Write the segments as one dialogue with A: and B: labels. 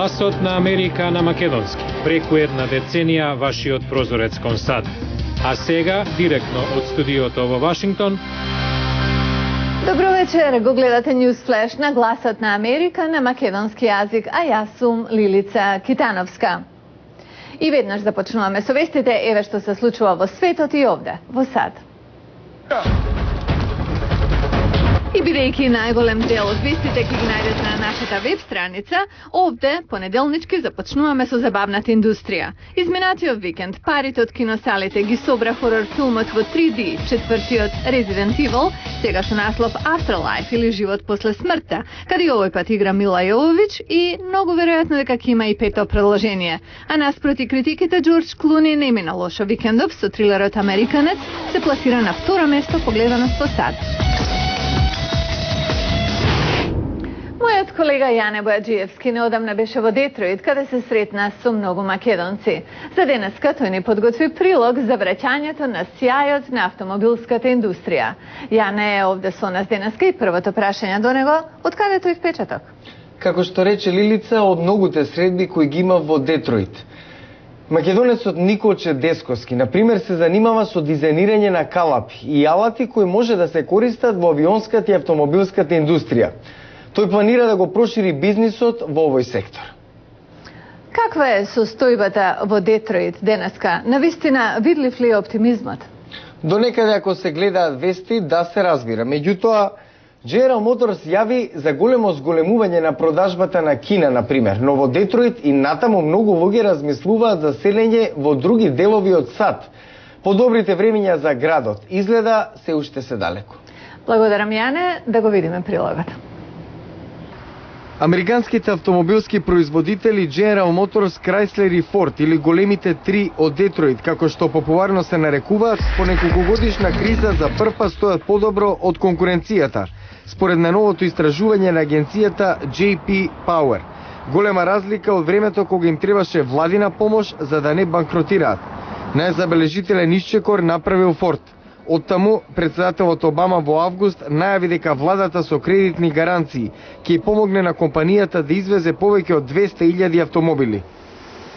A: Гласот на Америка на македонски. Преку една деценија вашиот прозорец кон САД. А сега, директно од студиото во Вашингтон.
B: Добро вечер, го гледате News Flash на Гласот на Америка на македонски јазик, а јас сум Лилица Китановска. И веднаш започнуваме со вестите, еве што се случува во светот и овде, во САД. И бидејќи најголем дел од вестите ќе ги најдете на нашата веб страница, овде понеделнички започнуваме со забавната индустрија. Изминатиот викенд парите од киносалите ги собра хорор филмот во 3D, четвртиот Resident Evil, сега со наслов Afterlife или Живот после смртта, каде овој пат игра Мила Јовович и многу веројатно дека ќе има и пето продолжение. А наспроти критиките, Джордж Клуни не мина лошо викендов со трилерот Американец, се пласира на второ место по гледаност во САД. Мојот колега Јане Бојаджиевски неодамна беше во Детройт, каде се сретна со многу македонци. За денеска тој ни подготви прилог за враќањето на сјајот на автомобилската индустрија. Јане е овде со нас денеска и првото прашање до него, од каде тој впечаток?
C: Како што рече Лилица, од многуте средби кои ги има во Детройт. Македонецот Николче Десковски, например, се занимава со дизајнирање на калапи и алати кои може да се користат во авионската и автомобилската индустрија. Тој планира да го прошири бизнисот во овој сектор.
B: Каква е состојбата во Детройт денеска? Навистина, видлив ли е оптимизмот?
C: До некаде ако се гледаат вести, да се разбира. Меѓутоа, General Motors јави за големо зголемување на продажбата на Кина, например, но во Детройт и натаму многу луѓе размислуваат за селење во други делови од САД. Подобрите времења за градот изгледа се уште се далеко.
B: Благодарам, Јане, да го видиме прилогот.
C: Американските автомобилски производители General Motors, Chrysler и Ford, или големите три од Детройт, како што популарно се нарекуваат, по неколкогодишна криза за прв пат стојат подобро од конкуренцијата, според најновото истражување на агенцијата JP Power. Голема разлика од времето кога им требаше владина помош за да не банкротираат. Најзабележителен исчекор направил Ford. Оттаму, председателот Обама во август најави дека владата со кредитни гаранции ќе помогне на компанијата да извезе повеќе од 200.000 автомобили.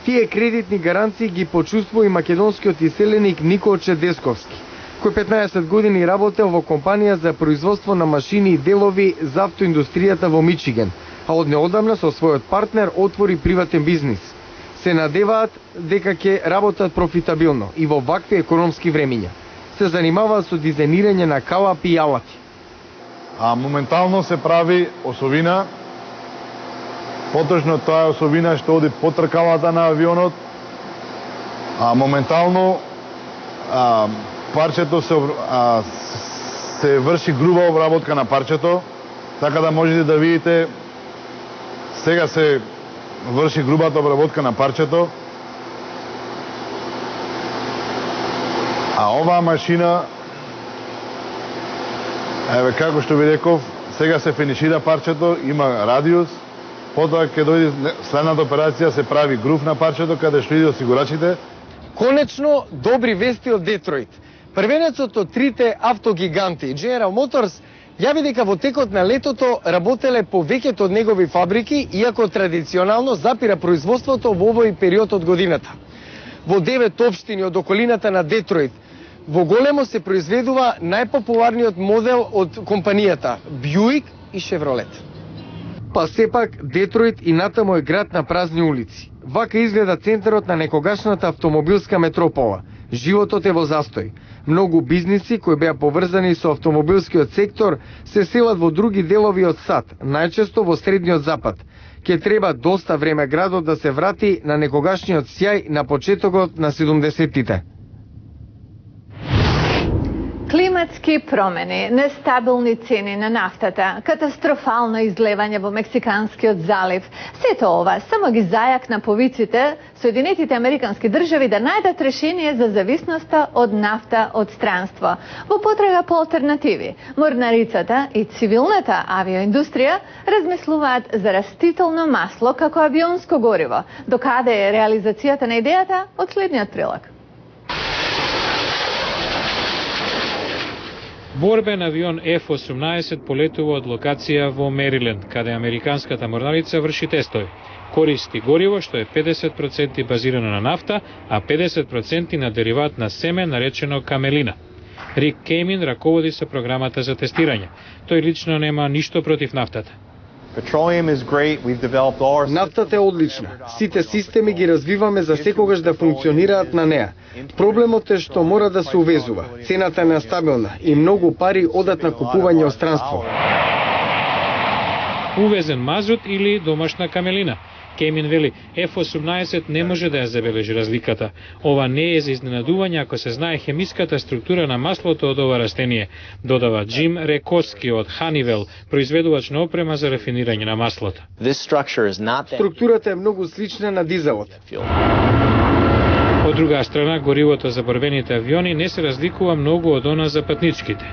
C: Тие кредитни гаранции ги почувствува и македонскиот иселеник Николче Десковски, кој 15 години работел во компанија за производство на машини и делови за автоиндустријата во Мичиген, а од неодамна со својот партнер отвори приватен бизнис. Се надеваат дека ќе работат профитабилно и во вакви економски времиња. Се занимаваат со дизајнирање на калапи и алати.
D: Моментално се прави осовина. Поточно таа осовина што оди под тркалата на авионот. Моментално парчето се врши груба обработка на парчето, така да можете да видите сега се врши грубата обработка на парчето. А оваа машина, еве како што ви реков, сега се финишира парчето, има радиус, потоа ќе дојде следната операција, се прави грув на парчето, каде што иде осигурачите.
C: Конечно, добри вести од Детройт. Првенецот од трите автогиганти, General Motors, јави дека во текот на летото работеле повеќето од негови фабрики, иако традиционално запира производството во овој период од годината. Во 9 општини од околината на Детройт, во големо се произведува најпопуларниот модел од компанијата – Бјуик и Шевролет. Па сепак, Детройт и натаму е град на празни улици. Вака изгледа центарот на некогашната автомобилска метропола. Животот е во застој. Многу бизниси кои беа поврзани со автомобилскиот сектор се селат во други делови од САД, најчесто во Средниот Запад. Ке треба доста време градот да се врати на некогашниот сјај на почетокот на 70-тите.
B: Климатски промени, нестабилни цени на нафтата, катастрофално излевање во Мексиканскиот залив. Сето ова само ги зајакна повиците Соединетите Американски држави да најдат решение за зависноста од нафта од странство. Во потрага по алтернативи, морнарицата и цивилната авиоиндустрија размислуваат за растително масло како авионско гориво. Докаде е реализацијата на идејата од следниот прилог.
A: Борбен авион F-18 полетува од локација во Мериленд, каде американската морнарица врши тестови. Користи гориво што е 50% базирано на нафта, а 50% на дериват на семе наречено камелина. Рик Кеймин раководи со програмата за тестирање. Тој лично нема ништо против нафтата.
C: Нафтата е одлична. Сите системи ги развиваме за секогаш да функционираат на неа. Проблемот е што мора да се увезува. Цената е нестабилна и многу пари одат на купување странство.
A: Увезен мазут или домашна камелина. Кеймин вели, F-18 не може да ја забележи разликата. Ова не е за изненадување ако се знае хемиската структура на маслото од ова растение, додава Джим Рекоски од Honeywell, произведувач на опрема за рафинирање на маслото.
C: Структурата е многу слична на дизелот.
A: Од друга страна, горивото за борбените авиони не се разликува многу од она за патничките.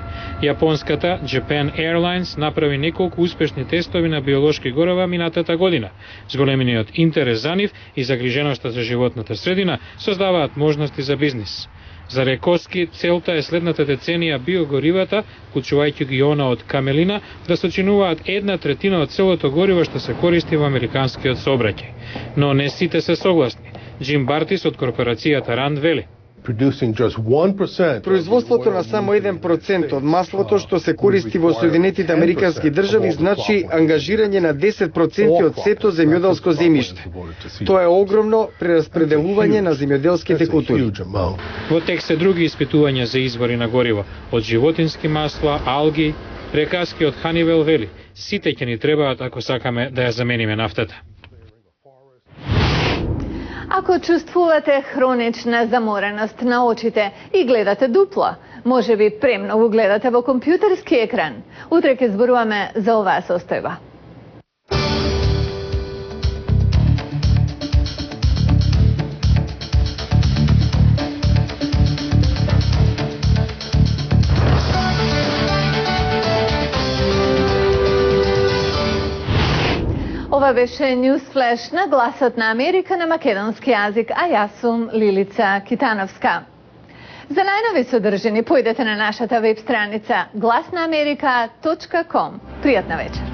A: Јапонската Japan Airlines направи неколку успешни тестови на биолошки горива минатата година. Зголемениот интерес за нив и загриженоста за животната средина создаваат можности за бизнис. За Рекоски, целта е следната деценија биогоривата, вклучувајќи ги она од камелина, да сочинуваат 1/3 од целото гориво што се користи во американскиот сообраќај. Но не сите се согласни. Джим Бартис од корпорацијата Ранд вели:
C: Производството на само 1% од маслото што се користи во Соединетите Американски држави значи ангажирање на 10% од сето земјоделско земјиште. Тоа е огромно прераспределување на земјоделските култури.
A: Во текст се други испитувања за извори на гориво, од животински масла, алги. Рекаски од Honeywell вели: сите ќе ни требаат ако сакаме да ја замениме нафтата.
B: Ако чувствувате хронична замореност на очите и гледате дупло, може би премногу гледате во компјутерски екран. Утре ќе зборуваме за оваа состојба. Ова беше Newsflash на Гласот на Америка на македонски јазик, а јас сум Лилица Китановска. За најнови содржини појдете на нашата веб страница glasnaamerika.com. Пријатна вечер.